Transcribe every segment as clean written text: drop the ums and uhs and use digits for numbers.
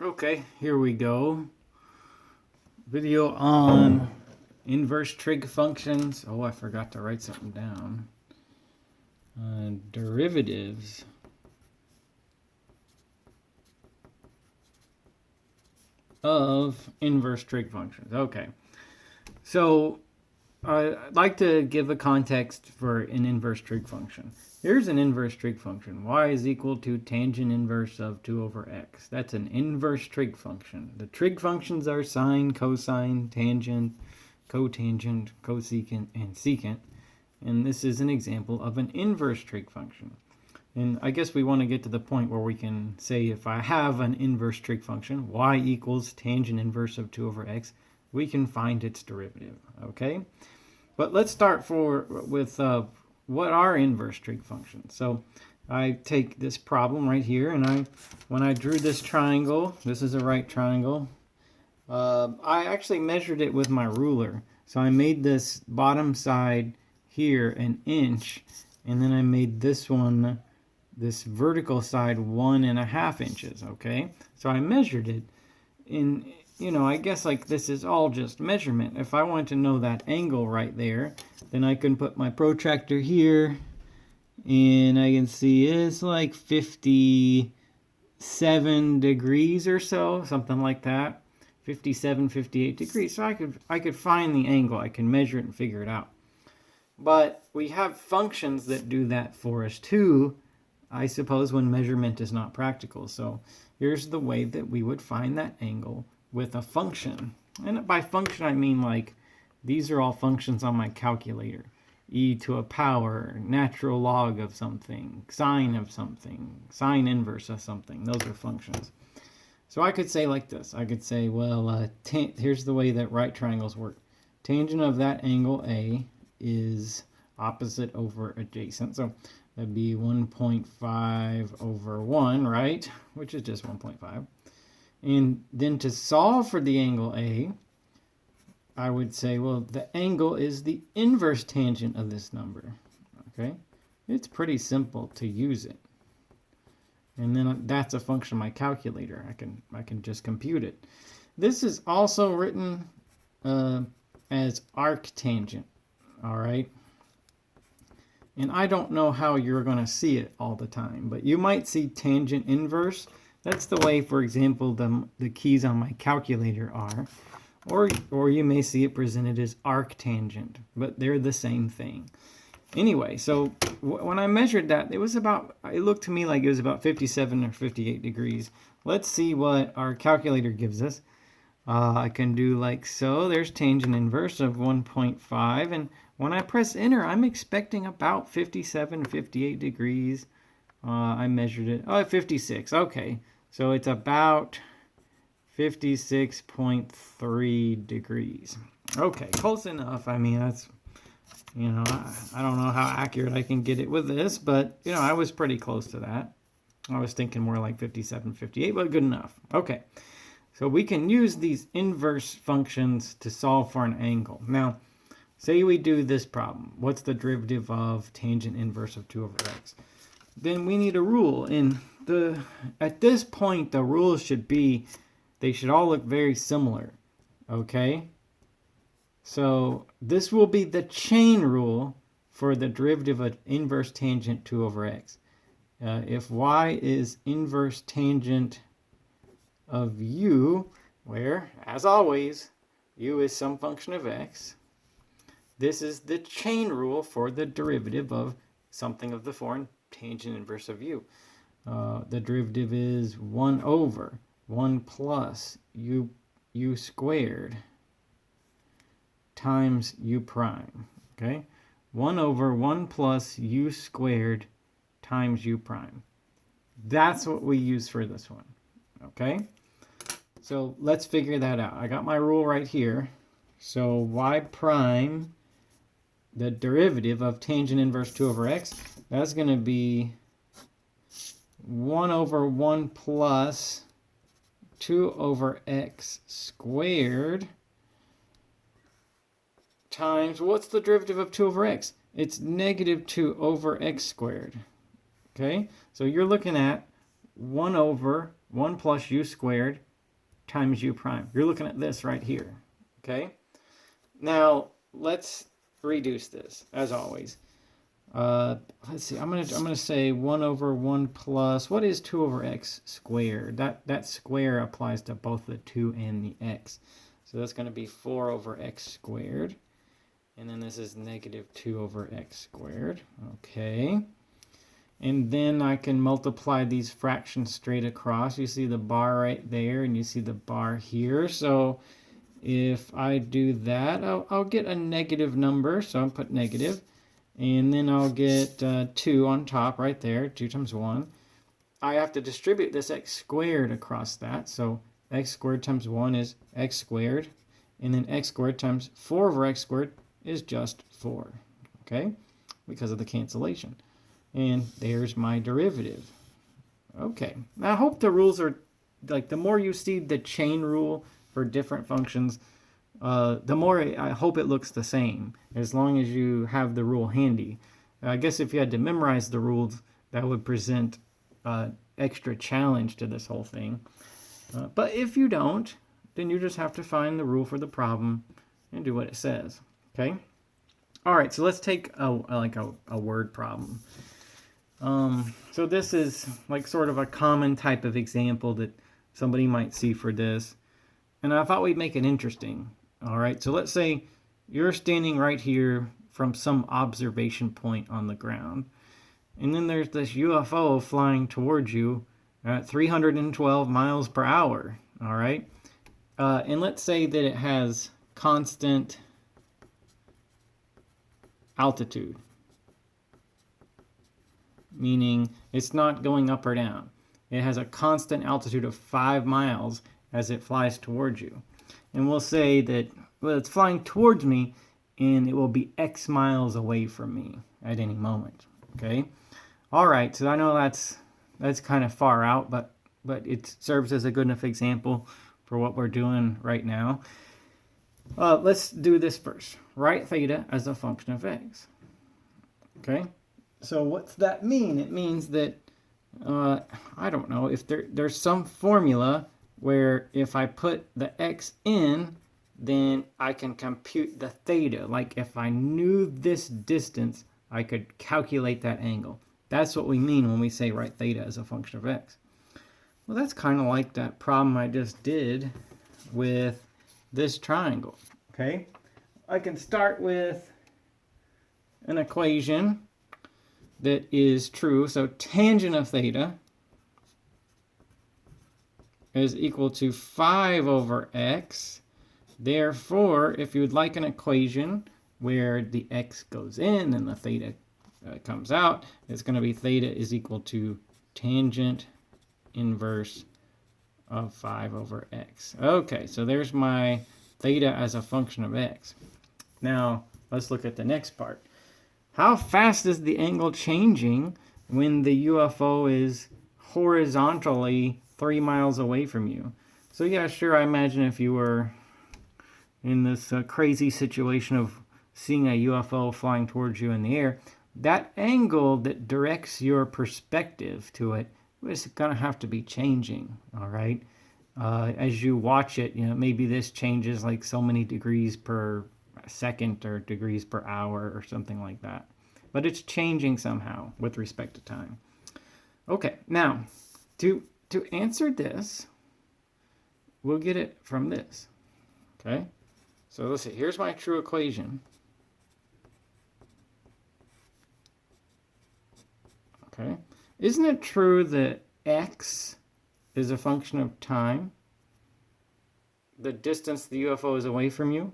Okay, here we go. Video on inverse trig functions. Oh, I forgot to write something down. Derivatives of inverse trig functions. Okay, so I'd like to give a context for an inverse trig function. Here's an inverse trig function. Y is equal to tangent inverse of 2 over x. That's an inverse trig function. The trig functions are sine, cosine, tangent, cotangent, cosecant, and secant. And this is an example of an inverse trig function. And I guess we want to get to the point where we can say if I have an inverse trig function, y equals tangent inverse of 2 over x, we can find its derivative, okay? But let's start with what are inverse trig functions. So I take this problem right here, and when I drew this triangle, this is a right triangle, I actually measured it with my ruler. So I made this bottom side here an inch, and then I made this one, this vertical side, 1.5 inches, okay? So I measured it in, I guess like this is all just measurement. If I want to know that angle right there, then I can put my protractor here, and I can see it's like 57 degrees or so, something like that. 57, 58 degrees. So I could find the angle. I can measure it and figure it out. But we have functions that do that for us too, I suppose, when measurement is not practical. So here's the way that we would find that angle with a function. And by function, I mean like these are all functions on my calculator. E to a power, natural log of something, sine of something, sine inverse of something. Those are functions. So I could say like this. I could say, well, here's the way that right triangles work. Tangent of that angle A is opposite over adjacent. So that'd be 1.5 over 1, right? Which is just 1.5. And then to solve for the angle A, I would say, well, the angle is the inverse tangent of this number, okay? It's pretty simple to use it. And then that's a function of my calculator. I can just compute it. This is also written as arctangent, all right? And I don't know how you're going to see it all the time, but you might see tangent inverse. That's the way, for example, the keys on my calculator are. Or you may see it presented as arctangent, but they're the same thing. Anyway, so when I measured that, it looked to me like it was about 57 or 58 degrees. Let's see what our calculator gives us. I can do like so. There's tangent inverse of 1.5, and when I press enter, I'm expecting about 57, 58 degrees. I measured it. Oh, 56. Okay, so it's about 56.3 degrees. Okay, close enough. I mean, that's, I don't know how accurate I can get it with this, but, I was pretty close to that. I was thinking more like 57, 58, but good enough. Okay, so we can use these inverse functions to solve for an angle. Now, say we do this problem. What's the derivative of tangent inverse of 2 over x? Then we need a rule. And at this point, the rules they should all look very similar, okay? So this will be the chain rule for the derivative of inverse tangent 2 over x. If y is inverse tangent of u, where, as always, u is some function of x, this is the chain rule for the derivative of something of the form tangent inverse of u. The derivative is 1 over 1 plus u squared times u prime, okay? 1 over 1 plus u squared times u prime. That's what we use for this one, okay? So let's figure that out. I got my rule right here. So y prime, the derivative of tangent inverse 2 over x, that's going to be 1 over 1 plus 2 over x squared times, what's the derivative of 2 over x? It's negative 2 over x squared. Okay, so you're looking at 1 over 1 plus u squared times u prime. You're looking at this right here, okay? Now, let's reduce this, as always. Let's see, I'm gonna say 1 over 1 plus, what is 2 over x squared? That square applies to both the 2 and the x. So that's going to be 4 over x squared. And then this is negative 2 over x squared. Okay. And then I can multiply these fractions straight across. You see the bar right there, and you see the bar here. So if I do that, I'll get a negative number. So I'll put negative. And then I'll get 2 on top right there, 2 times 1. I have to distribute this x squared across that. So x squared times 1 is x squared. And then x squared times 4 over x squared is just 4. Okay? Because of the cancellation. And there's my derivative. Okay. Now I hope the rules are, like, the more you see the chain rule for different functions, the more I hope it looks the same, as long as you have the rule handy. I guess if you had to memorize the rules, that would present extra challenge to this whole thing. But if you don't, then you just have to find the rule for the problem and do what it says. Okay? All right, so let's take a word problem. So this is like sort of a common type of example that somebody might see for this. And I thought we'd make it interesting. All right, so let's say you're standing right here from some observation point on the ground. And then there's this UFO flying towards you at 312 miles per hour. All right. And let's say that it has constant altitude, meaning it's not going up or down. It has a constant altitude of 5 miles as it flies towards you. And we'll say that, well, it's flying towards me and it will be X miles away from me at any moment. Okay. All right. So I know that's kind of far out, but it serves as a good enough example for what we're doing right now. Let's do this first. Write theta as a function of x. Okay. So what's that mean? It means that, I don't know, if there's some formula where if I put the x in, then I can compute the theta. Like if I knew this distance, I could calculate that angle. That's what we mean when we say write theta as a function of x. Well, that's kind of like that problem I just did with this triangle. Okay, I can start with an equation that is true. So tangent of theta is equal to 5 over x. Therefore, if you would like an equation where the x goes in and the theta comes out, it's going to be theta is equal to tangent inverse of 5 over x. Okay, so there's my theta as a function of x. Now, let's look at the next part. How fast is the angle changing when the UFO is horizontally 3 miles away from you? So yeah, sure, I imagine if you were in this crazy situation of seeing a UFO flying towards you in the air, that angle that directs your perspective to it is going to have to be changing, all right? As you watch it, you know, maybe this changes like so many degrees per second or degrees per hour or something like that. But it's changing somehow with respect to time. Okay, now, to answer this, we'll get it from this, okay? So let's see, here's my true equation. Okay, isn't it true that x is a function of time? The distance the UFO is away from you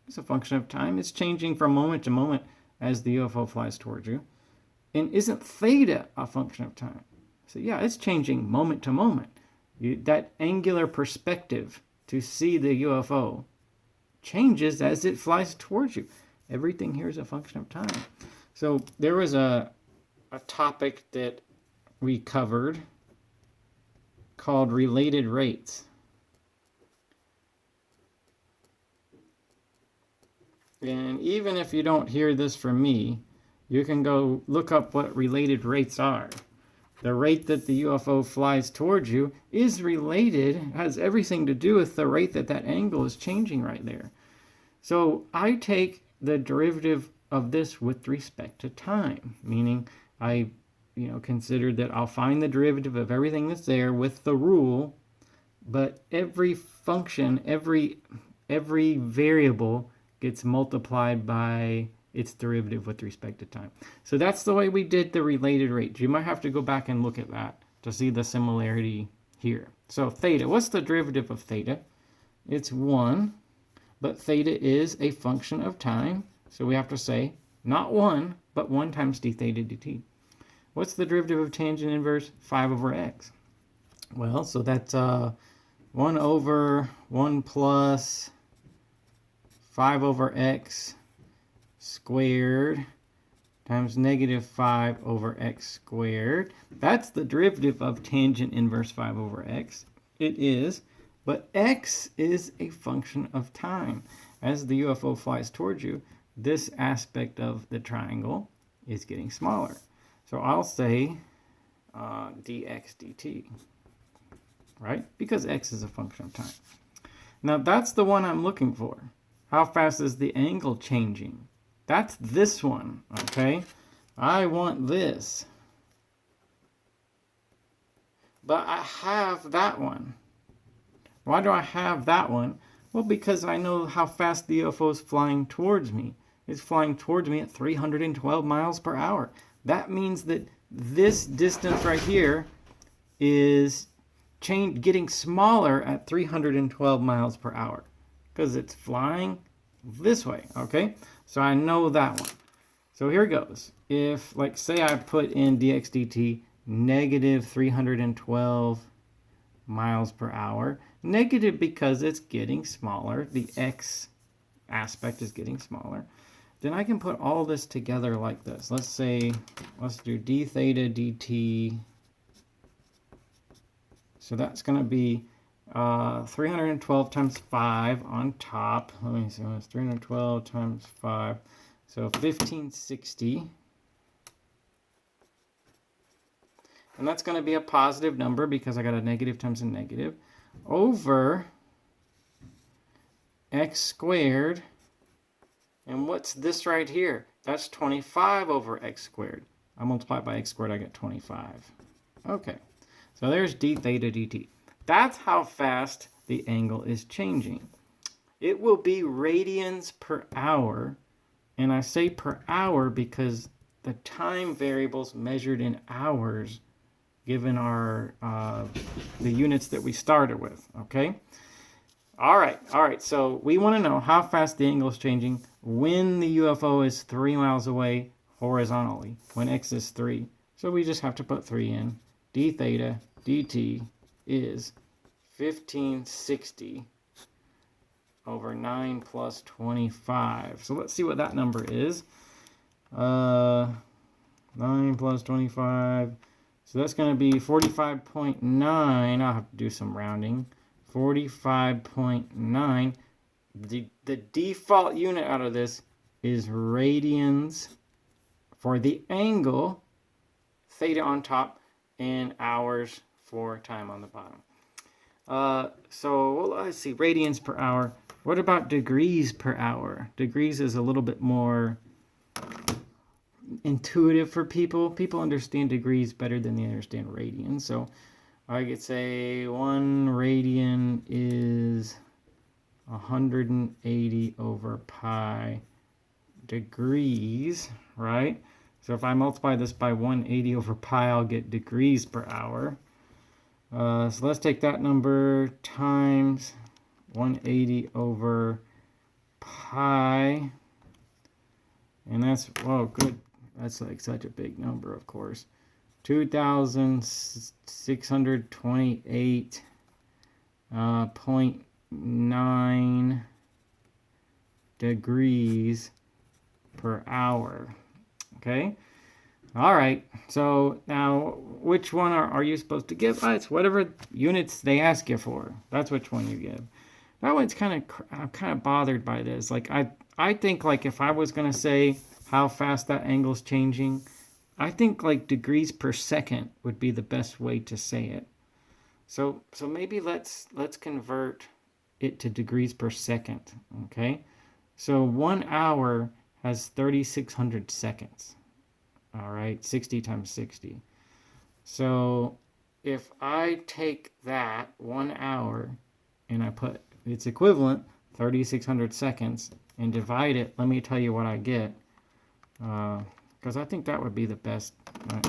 is a function of time. It's changing from moment to moment as the UFO flies towards you. And isn't theta a function of time? So yeah, it's changing moment to moment. That angular perspective to see the UFO changes as it flies towards you. Everything here is a function of time. So there was a topic that we covered called related rates. And even if you don't hear this from me, you can go look up what related rates are. the rate that the UFO flies towards you is related, has everything to do with the rate that that angle is changing right there. So I take the derivative of this with respect to time, meaning I consider that I'll find the derivative of everything that's there with the rule, but every function, every variable gets multiplied by its derivative with respect to time. So that's the way we did the related rate. You might have to go back and look at that to see the similarity here. So theta, what's the derivative of theta? It's 1, but theta is a function of time. So we have to say not 1, but 1 times d theta dt. What's the derivative of tangent inverse? 5 over x. Well, so that's 1 over 1 plus 5 over x squared times negative 5 over x squared. That's the derivative of tangent inverse 5 over x. It is, but x is a function of time. As the UFO flies towards you, this aspect of the triangle is getting smaller. So I'll say dx dt, right? Because x is a function of time. Now that's the one I'm looking for. How fast is the angle changing? That's this one, okay? I want this. But I have that one. Why do I have that one? Well, because I know how fast the UFO is flying towards me. It's flying towards me at 312 miles per hour. That means that this distance right here is getting smaller at 312 miles per hour because it's flying this way, okay? So I know that one. So here goes. If, like, say I put in dx dt negative 312 miles per hour, negative because it's getting smaller, the x aspect is getting smaller, then I can put all this together like this. Let's do d theta dt. So that's going to be 312 times 5 on top. Let me see, it's 312 times 5. So 1560. And that's going to be a positive number because I got a negative times a negative over x squared. And what's this right here? That's 25 over x squared. I multiply it by x squared, I get 25. Okay, so there's d theta dt. That's how fast the angle is changing. It will be radians per hour, and I say per hour because the time variable's measured in hours given our the units that we started with, okay? All right, so we want to know how fast the angle is changing when the UFO is 3 miles away horizontally, when x is 3. So we just have to put 3 in. D theta dt is 1560 over 9 plus 25. So let's see what that number is. 9 plus 25. So that's going to be 45.9. I'll have to do some rounding. 45.9. The default unit out of this is radians for the angle, theta on top, and hours for time on the bottom. So let's see, radians per hour. What about degrees per hour? Degrees is a little bit more intuitive for people. People understand degrees better than they understand radians. So I could say 1 radian is 180 over pi degrees, right? So if I multiply this by 180 over pi, I'll get degrees per hour. So let's take that number times 180 over pi. And that's, whoa, good. That's like such a big number, of course. 2,628.9 degrees per hour. Okay? All right. So now, which one are you supposed to give? It's whatever units they ask you for. That's which one you give. That one's I'm kind of bothered by this. Like I think like if I was going to say how fast that angle's changing, I think like degrees per second would be the best way to say it. So maybe let's convert it to degrees per second, okay? So 1 hour has 3,600 seconds. All right, 60 times 60. So if I take that 1 hour and I put its equivalent, 3,600 seconds, and divide it, let me tell you what I get. Because I think that would be the best.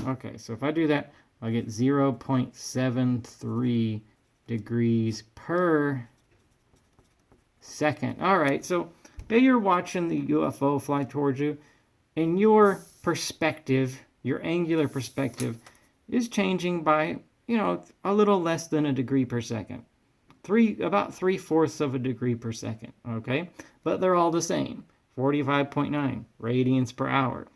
Okay, so if I do that, I get 0.73 degrees per second. All right, so there you're watching the UFO fly towards you, and your perspective, your angular perspective, is changing by, a little less than a degree per second. About 3/4 of a degree per second, okay? But they're all the same. 45.9 radians per hour.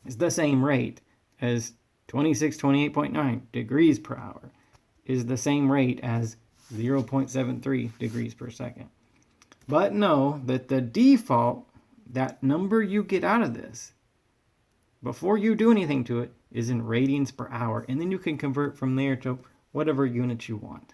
It's the same rate as 28.9 degrees per hour. Is the same rate as 0.73 degrees per second. But know that the default, that number you get out of this, before you do anything to it, is in radians per hour. And then you can convert from there to whatever units you want.